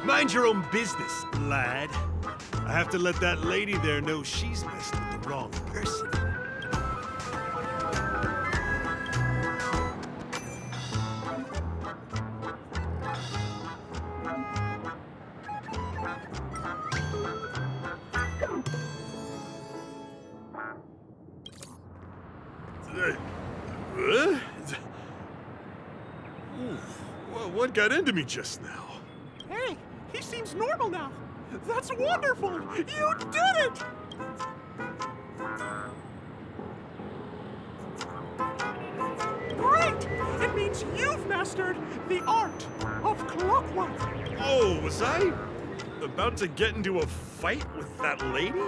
Mind your own business, lad. I have to let that lady there know she's messed with the wrong person. What got into me just now? Hey, he seems normal now. That's wonderful! You did it! Great! It means you've mastered the art of clockwork. Oh, was I about to get into a fight with that lady?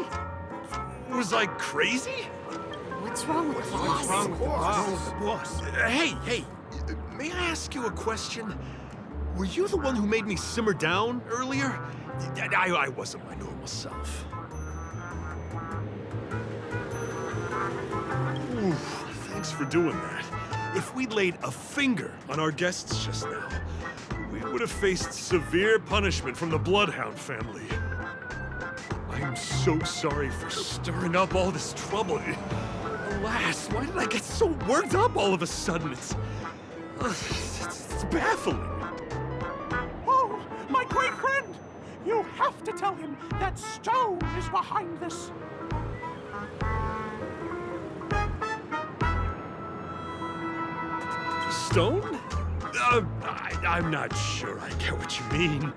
Was I crazy? What's wrong with the boss? What's wrong with the boss? Hey, may I ask you a question? Were you the one who made me simmer down earlier? I wasn't my normal self. Ooh, thanks for doing that. If we'd laid a finger on our guests just now, we would have faced severe punishment from the Bloodhound family. I am so sorry for stirring up all this trouble. Alas, why did I get so worked up all of a sudden? It's baffling. Oh, my great friend! You have to tell him that Stone is behind this. Stone? I'm not sure I get what you mean.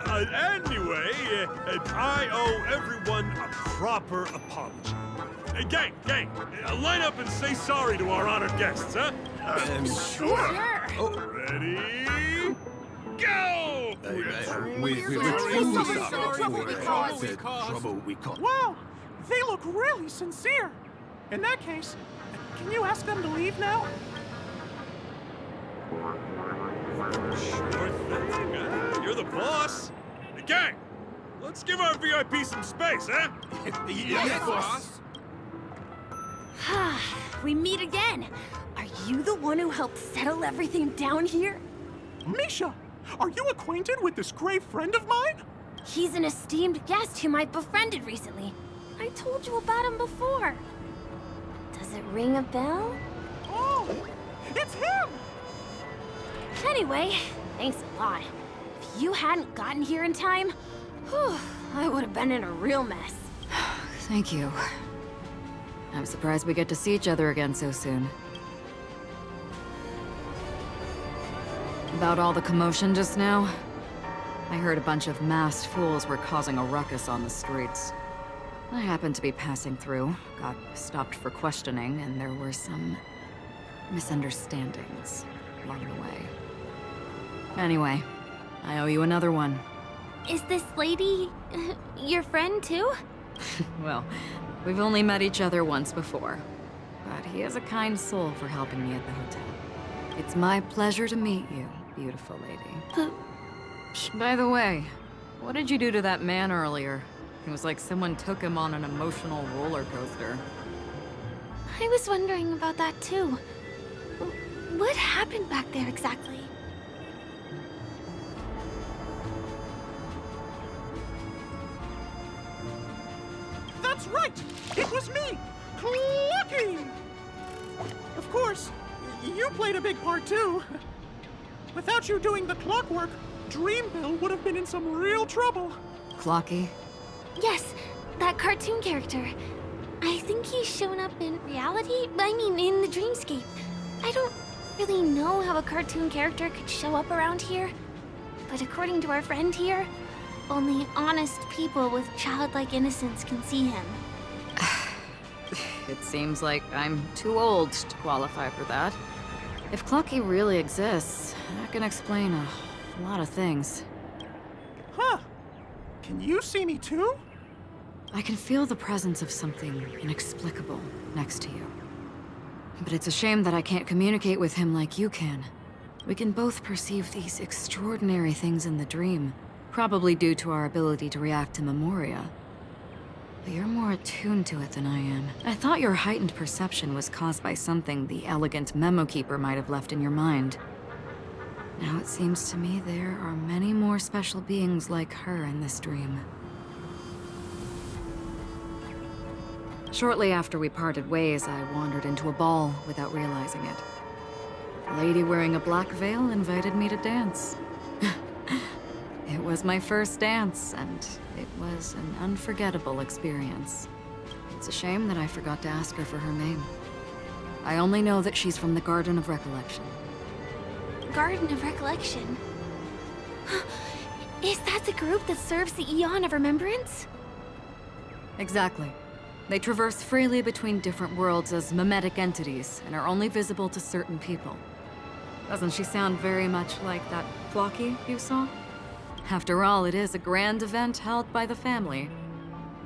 Anyway, I owe everyone a proper apology. Gang, line up and say sorry to our honored guests, huh? Sure. Oh, ready? Go! Trouble we caused. Wow, they look really sincere. In that case, can you ask them to leave now? Sure thing, huh? You're the boss. Hey, gang, let's give our VIP some space, huh? Yes, boss. We meet again. Are you the one who helped settle everything down here? Misha, are you acquainted with this great friend of mine? He's an esteemed guest whom I befriended recently. I told you about him before. Does it ring a bell? Oh, it's him! Anyway, thanks a lot. If you hadn't gotten here in time, whew, I would have been in a real mess. Thank you. I'm surprised we get to see each other again so soon. About all the commotion just now, I heard a bunch of masked fools were causing a ruckus on the streets. I happened to be passing through, got stopped for questioning, and there were some misunderstandings along the way. Anyway, I owe you another one. Is this lady your friend too? Well, we've only met each other once before, but he has a kind soul for helping me at the hotel. It's my pleasure to meet you, beautiful lady. By the way, what did you do to that man earlier? It was like someone took him on an emotional roller coaster. I was wondering about that too. What happened back there exactly? That's right! It was me! Clucky! Of course, you played a big part too. Without you doing the clockwork, Dreamville would have been in some real trouble. Clocky? Yes, that cartoon character. I think he's shown up in reality? I mean, in the dreamscape. I don't really know how a cartoon character could show up around here. But according to our friend here, only honest people with childlike innocence can see him. It seems like I'm too old to qualify for that. If Clocky really exists, that can explain a lot of things. Huh. Can you see me too? I can feel the presence of something inexplicable next to you. But it's a shame that I can't communicate with him like you can. We can both perceive these extraordinary things in the dream, probably due to our ability to react to memoria. But you're more attuned to it than I am. I thought your heightened perception was caused by something the elegant memo keeper might have left in your mind. Now it seems to me there are many more special beings like her in this dream. Shortly after we parted ways, I wandered into a ball without realizing it. A lady wearing a black veil invited me to dance. It was my first dance, and it was an unforgettable experience. It's a shame that I forgot to ask her for her name. I only know that she's from the Garden of Recollection. Garden of Recollection? Is that the group that serves the Eon of Remembrance? Exactly. They traverse freely between different worlds as mimetic entities and are only visible to certain people. Doesn't she sound very much like that Flocky you saw? After all, it is a grand event held by the family.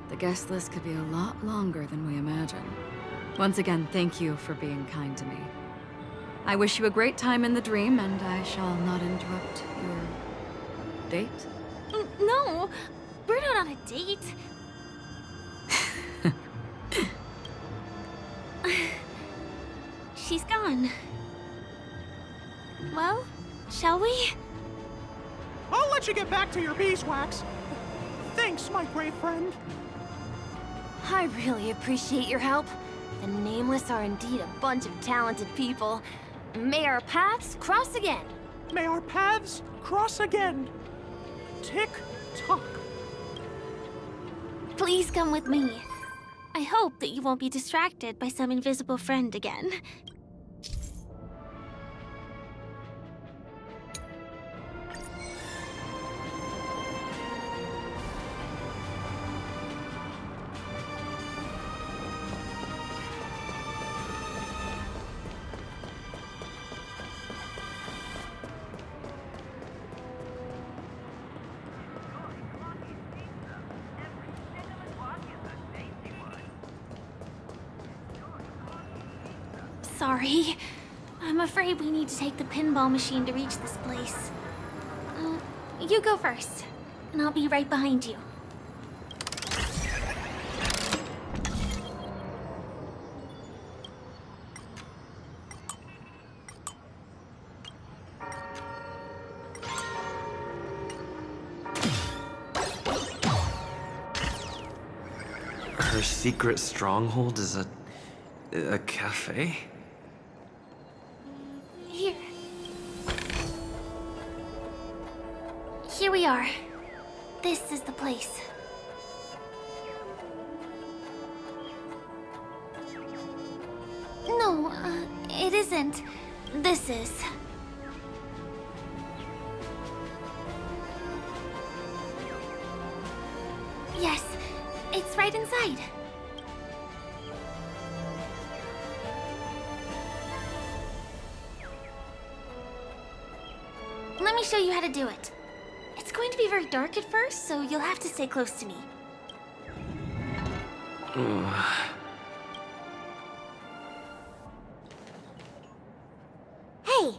The guest list could be a lot longer than we imagine. Once again, thank you for being kind to me. I wish you a great time in the dream, and I shall not interrupt your date. No, we're not on a date. She's gone. Well, shall we? I'll let you get back to your beeswax. Thanks, my brave friend. I really appreciate your help. The Nameless are indeed a bunch of talented people. May our paths cross again. May our paths cross again. Tick-tock. Please come with me. I hope that you won't be distracted by some invisible friend again. Sorry. I'm afraid we need to take the pinball machine to reach this place. You go first, and I'll be right behind you. Her secret stronghold is a cafe? Here we are. This is the place. No, it isn't. This is. Yes, it's right inside. Let me show you how to do it. It's going to be very dark at first, so you'll have to stay close to me. Hey,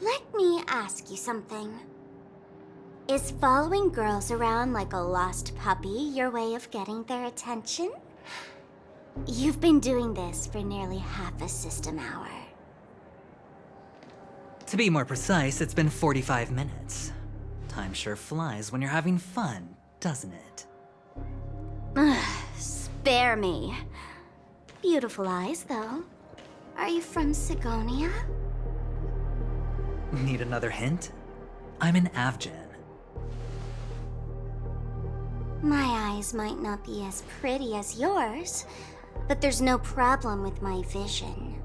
let me ask you something. Is following girls around like a lost puppy your way of getting their attention? You've been doing this for nearly half a system hour. To be more precise, it's been 45 minutes. Time sure flies when you're having fun, doesn't it? Spare me. Beautiful eyes, though. Are you from Sigonia? Need another hint? I'm an Avgen. My eyes might not be as pretty as yours, but there's no problem with my vision.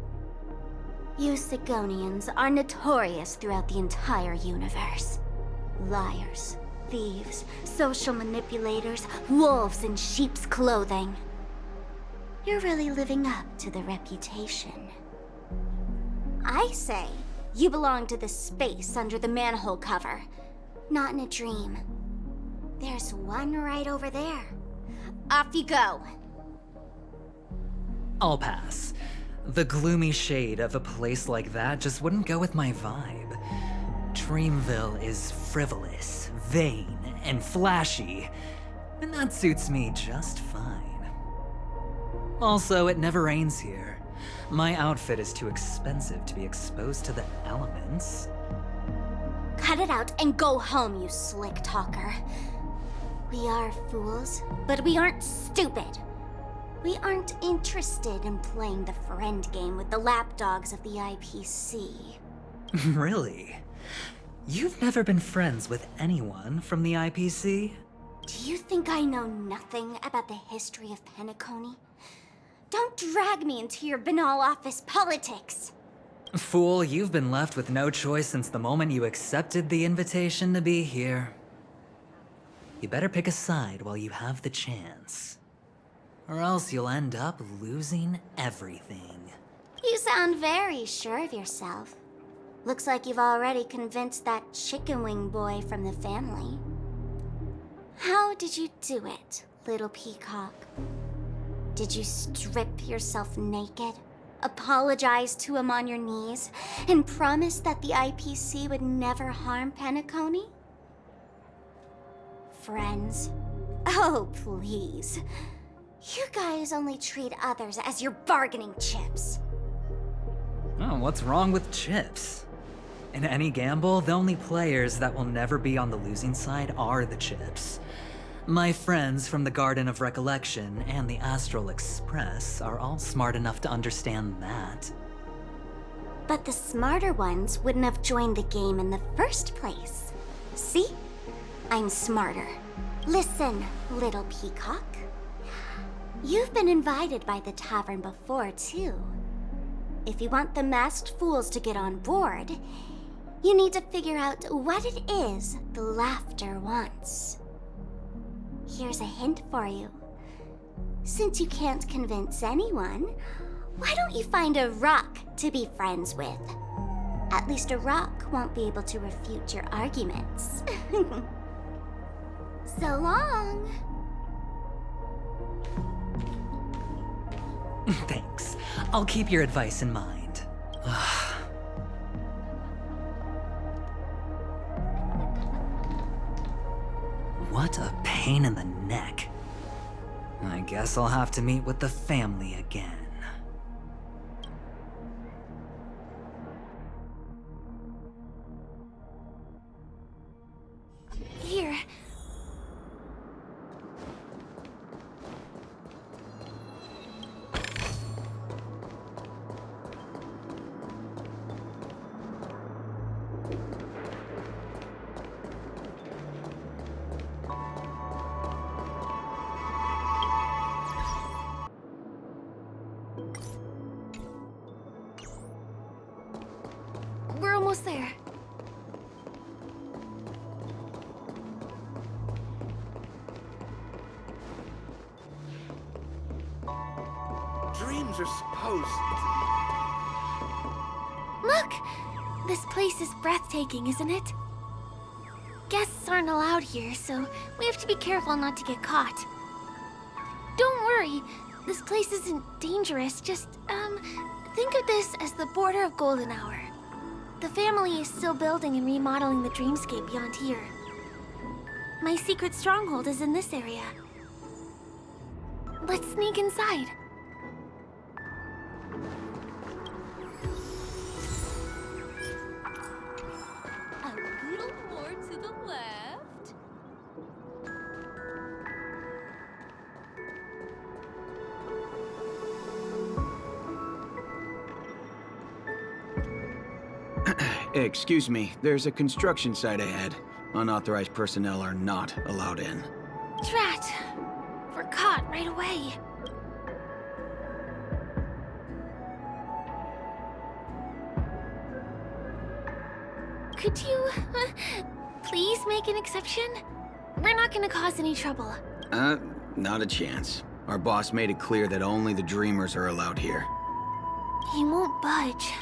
You Sigonians are notorious throughout the entire universe. Liars, thieves, social manipulators, wolves in sheep's clothing. You're really living up to the reputation. I say, you belong to the space under the manhole cover, not in a dream. There's one right over there. Off you go. I'll pass. The gloomy shade of a place like that just wouldn't go with my vibe. Dreamville is frivolous, vain, and flashy, and that suits me just fine. Also, it never rains here. My outfit is too expensive to be exposed to the elements. cut it out and go home, you slick talker. We are fools, but we aren't stupid. We aren't interested in playing the friend game with the lapdogs of the IPC. Really? You've never been friends with anyone from the IPC? Do you think I know nothing about the history of Penacony? Don't drag me into your banal office politics! Fool, you've been left with no choice since the moment you accepted the invitation to be here. You better pick a side while you have the chance. Or else you'll end up losing everything. You sound very sure of yourself. Looks like you've already convinced that chicken wing boy from the family. How did you do it, little peacock? Did you strip yourself naked, apologize to him on your knees, and promise that the IPC would never harm Penacony? Friends? Oh, please. You guys only treat others as your bargaining chips. Oh, what's wrong with chips? In any gamble, the only players that will never be on the losing side are the chips. My friends from the Garden of Recollection and the Astral Express are all smart enough to understand that. But the smarter ones wouldn't have joined the game in the first place. See? I'm smarter. Listen, little peacock. You've been invited by the tavern before, too. If you want the masked fools to get on board, you need to figure out what it is the laughter wants. Here's a hint for you. Since you can't convince anyone, why don't you find a rock to be friends with? At least a rock won't be able to refute your arguments. So long. Thanks. I'll keep your advice in mind. What a pain in the neck. I guess I'll have to meet with the family again. Here. We're almost there. Dreams are supposed to Look! This place is breathtaking, isn't it? Guests aren't allowed here, so we have to be careful not to get caught. Don't worry, this place isn't dangerous, just, think of this as the border of Golden Hour. The family is still building and remodeling the dreamscape beyond here. My secret stronghold is in this area. Let's sneak inside. A little more to the left. Excuse me, there's a construction site ahead. Unauthorized personnel are not allowed in. Drat! We're caught right away. Could you, please make an exception? We're not gonna cause any trouble. Not a chance. Our boss made it clear that only the dreamers are allowed here. He won't budge.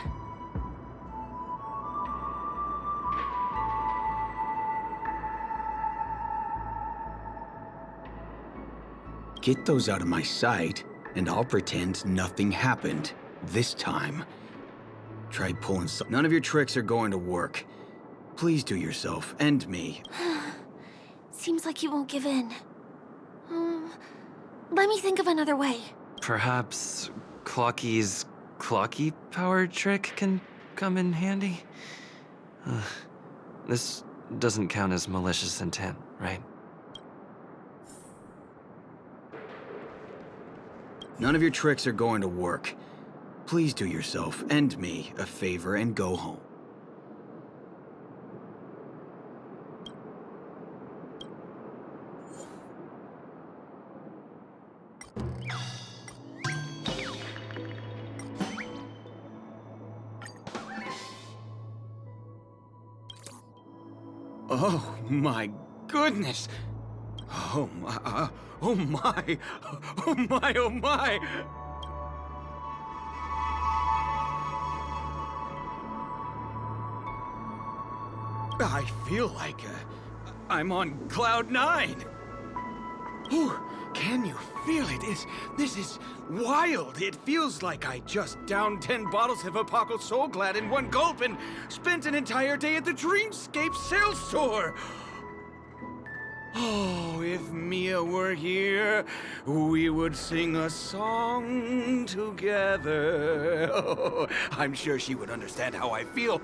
Get those out of my sight, and I'll pretend nothing happened. This time. Try pulling some. None of your tricks are going to work. Please do yourself, and me. Seems like you won't give in. Let me think of another way. Perhaps Clocky's Clocky power trick can come in handy? This doesn't count as malicious intent, right? None of your tricks are going to work. Please do yourself and me a favor and go home. Oh my goodness! Oh my, oh my, oh my, oh my! I feel like I'm on cloud 9. Ooh, can you feel it? This is wild. It feels like I just downed 10 bottles of Apocal Soul Glad in one gulp and spent an entire day at the Dreamscape sales store. Oh, if Mia were here, we would sing a song together. Oh, I'm sure she would understand how I feel.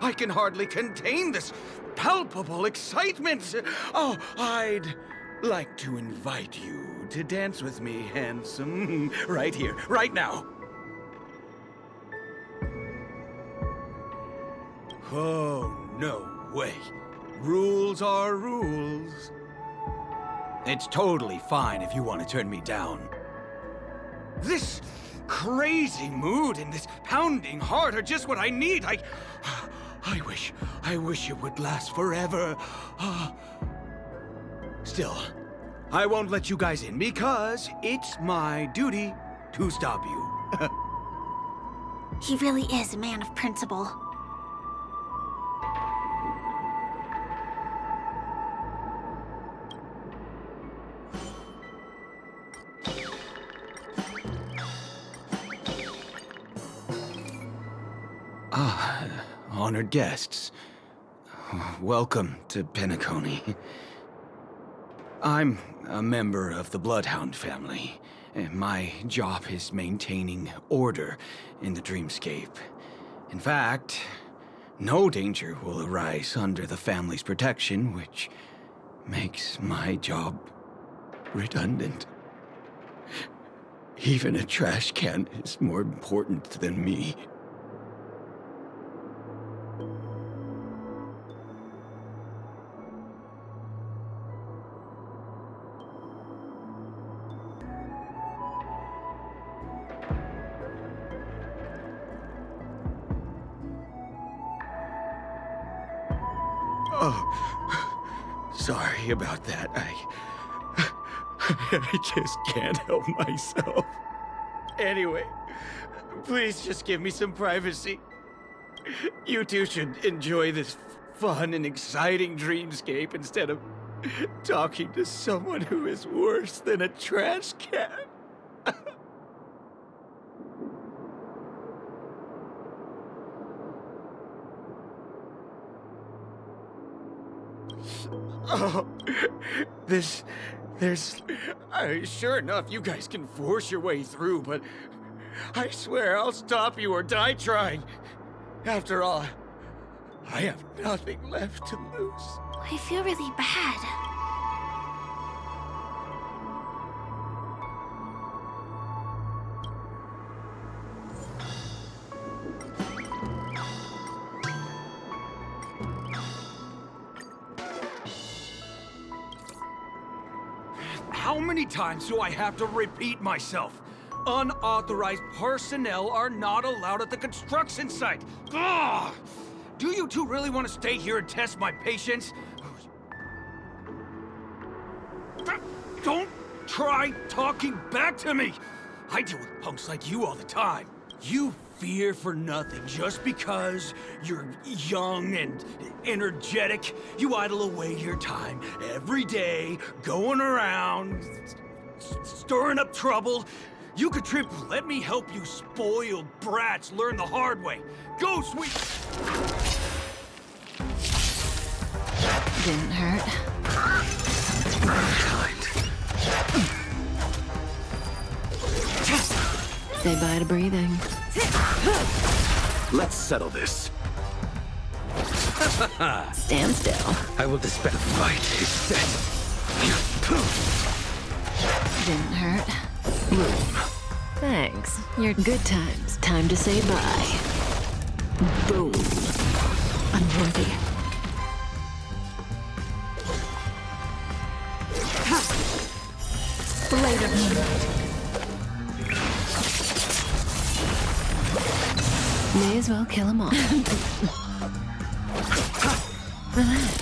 I can hardly contain this palpable excitement. Oh, I'd like to invite you to dance with me, handsome. Right here, right now. Oh, no way. Rules are rules. It's totally fine if you want to turn me down. This crazy mood and this pounding heart are just what I need. I wish it would last forever. Still, I won't let you guys in because it's my duty to stop you. He really is a man of principle. Honored guests, welcome to Penacony. I'm a member of the Bloodhound family, and my job is maintaining order in the Dreamscape. In fact, no danger will arise under the family's protection, which makes my job redundant. Even a trash can is more important than me. Oh, sorry about that. I just can't help myself. Anyway, please just give me some privacy. You two should enjoy this fun and exciting dreamscape instead of talking to someone who is worse than a trash can. Oh, sure enough, you guys can force your way through, but I swear I'll stop you or die trying. After all, I have nothing left to lose. I feel really bad. How many times do I have to repeat myself? Unauthorized personnel are not allowed at the construction site. Ugh! Do you two really want to stay here and test my patience? Don't try talking back to me! I deal with punks like you all the time. You fear for nothing just because you're young and energetic. You idle away your time every day, going around, stirring up trouble. You contribute. Let me help you spoiled brats learn the hard way. Go, sweet... Didn't hurt. Say bye to breathing. Let's settle this. Stand still. I will dispel. The fight is set. Didn't hurt. Thanks. You're good times. Time to say bye. Boom. Unworthy. Blade of moonlight. May as well kill them all. Relax.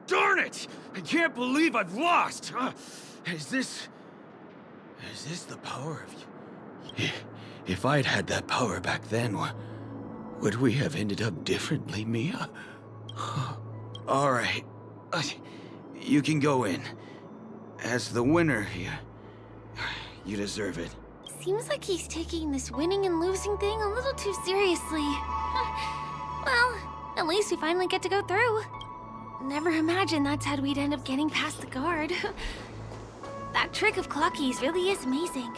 Darn it! I can't believe I've lost! Is this the power of you? If I'd had that power back then, would we have ended up differently, Mia? All right. You can go in. As the winner, you deserve it. Seems like he's taking this winning and losing thing a little too seriously. Well, at least we finally get to go through. Never imagined that's how we'd end up getting past the guard. That trick of Clucky's really is amazing.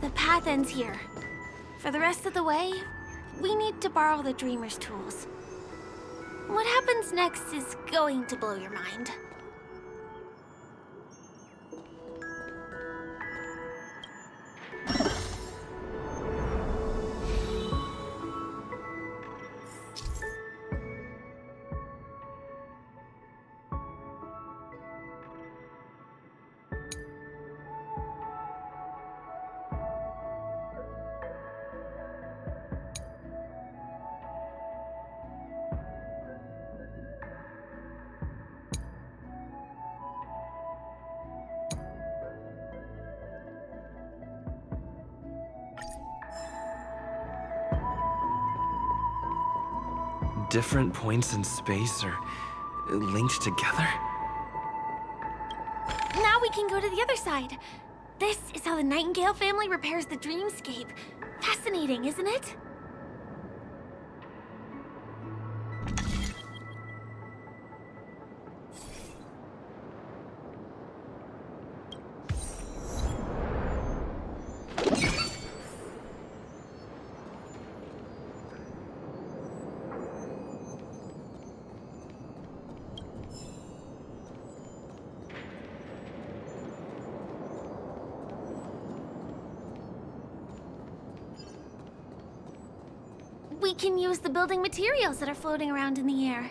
The path ends here. For the rest of the way, we need to borrow the Dreamer's tools. What happens next is going to blow your mind. Different points in space are linked together? Now we can go to the other side. This is how the Nightingale family repairs the dreamscape. Fascinating, isn't it? We can use the building materials that are floating around in the air.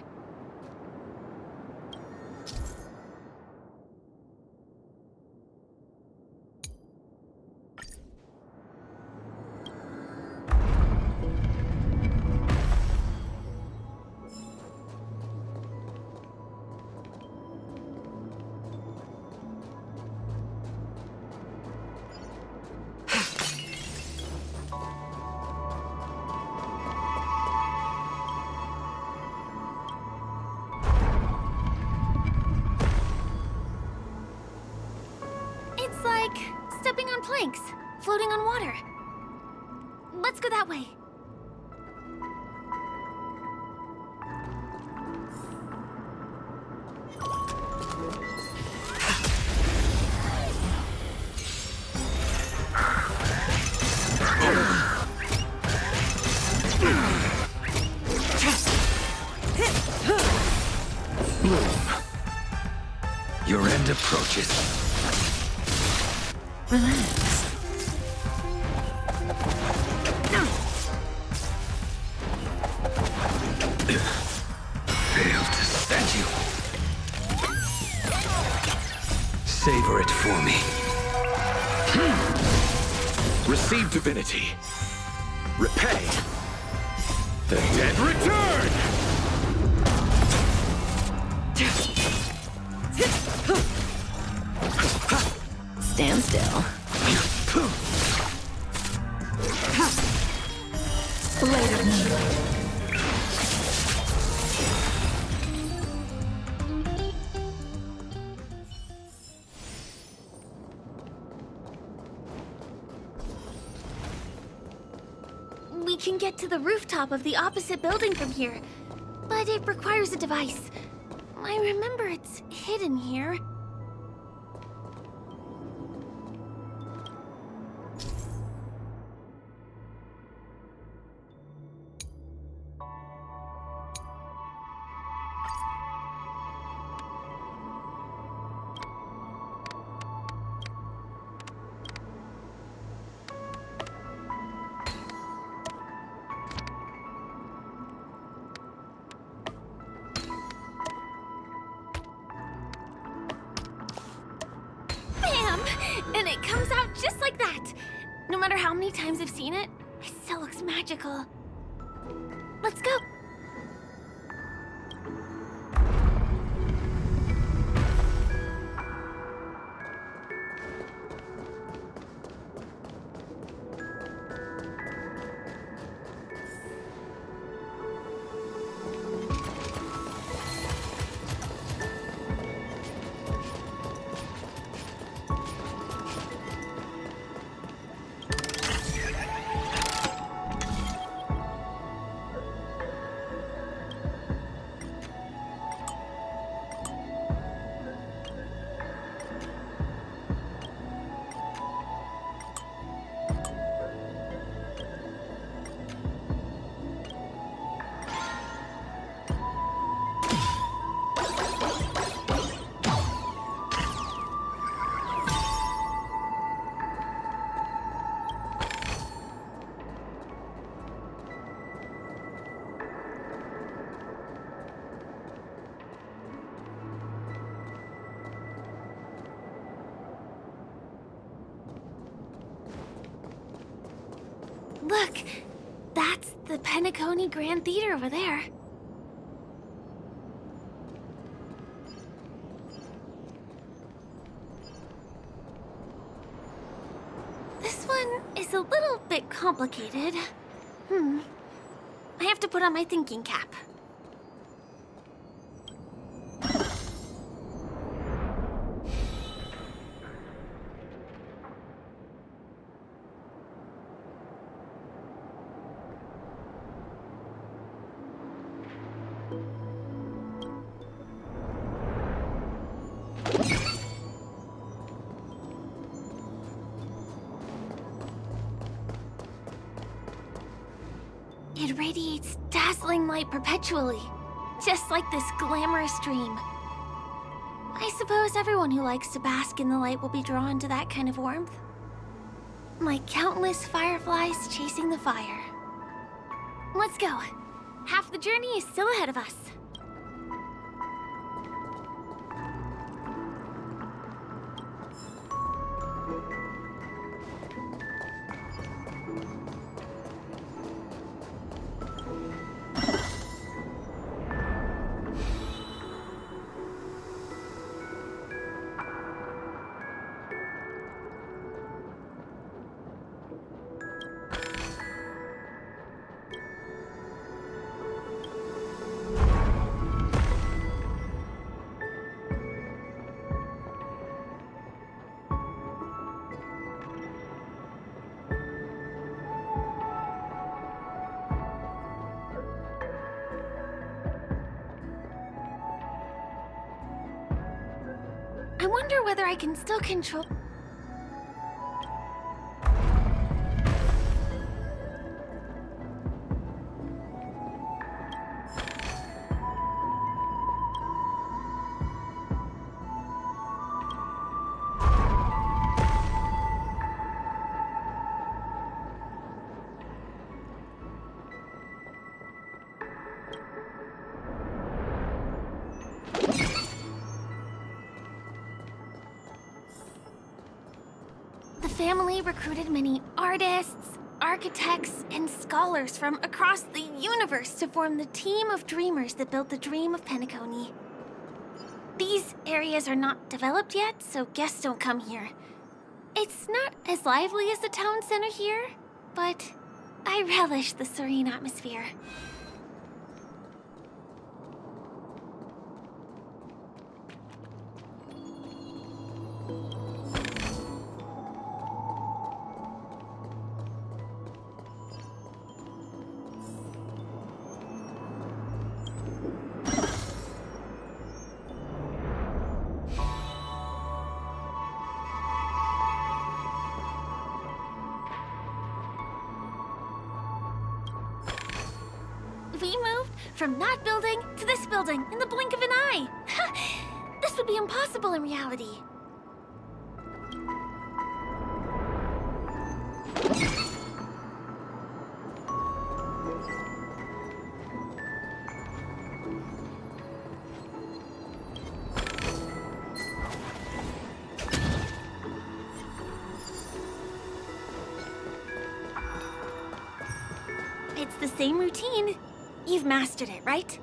It's like stepping on planks, floating on water. Let's go that way. Your end approaches. Relax. Failed to stand you. Savor it for me. Receive divinity. Repay. The dead return! Stand still. Blade of moonlight. can get to the rooftop of the opposite building from here, but it requires a device. I remember it's hidden here. And it comes out just like that. No matter how many times I've seen it, it still looks magical. Let's go. Look, that's the Penacony Grand Theater over there. This one is a little bit complicated. I have to put on my thinking cap. It radiates dazzling light perpetually, just like this glamorous dream. I suppose everyone who likes to bask in the light will be drawn to that kind of warmth. Like countless fireflies chasing the fire. Let's go. Half the journey is still ahead of us. I wonder whether I can still control... The family recruited many artists, architects, and scholars from across the universe to form the team of dreamers that built the dream of Penacony. These areas are not developed yet, so guests don't come here. It's not as lively as the town center here, but I relish the serene atmosphere. From that building to this building in the blink of an eye. This would be impossible in reality. It's the same routine. You've mastered it, right?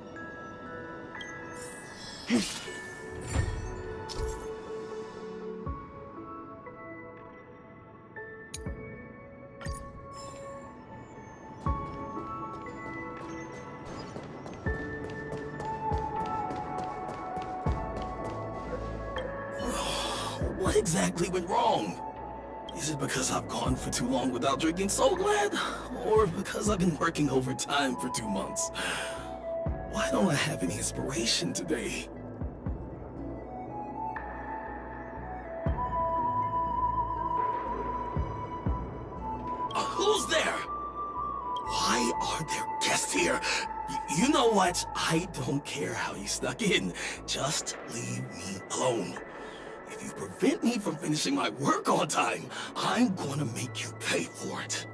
What exactly went wrong? Is it because I've gone for too long without drinking So Glad? Or because I've been working overtime for 2 months? Why don't I have any inspiration today? Who's there? Why are there guests here? You know what? I don't care how you snuck in. Just leave me alone. If you prevent me from finishing my work on time, I'm gonna make you pay for it.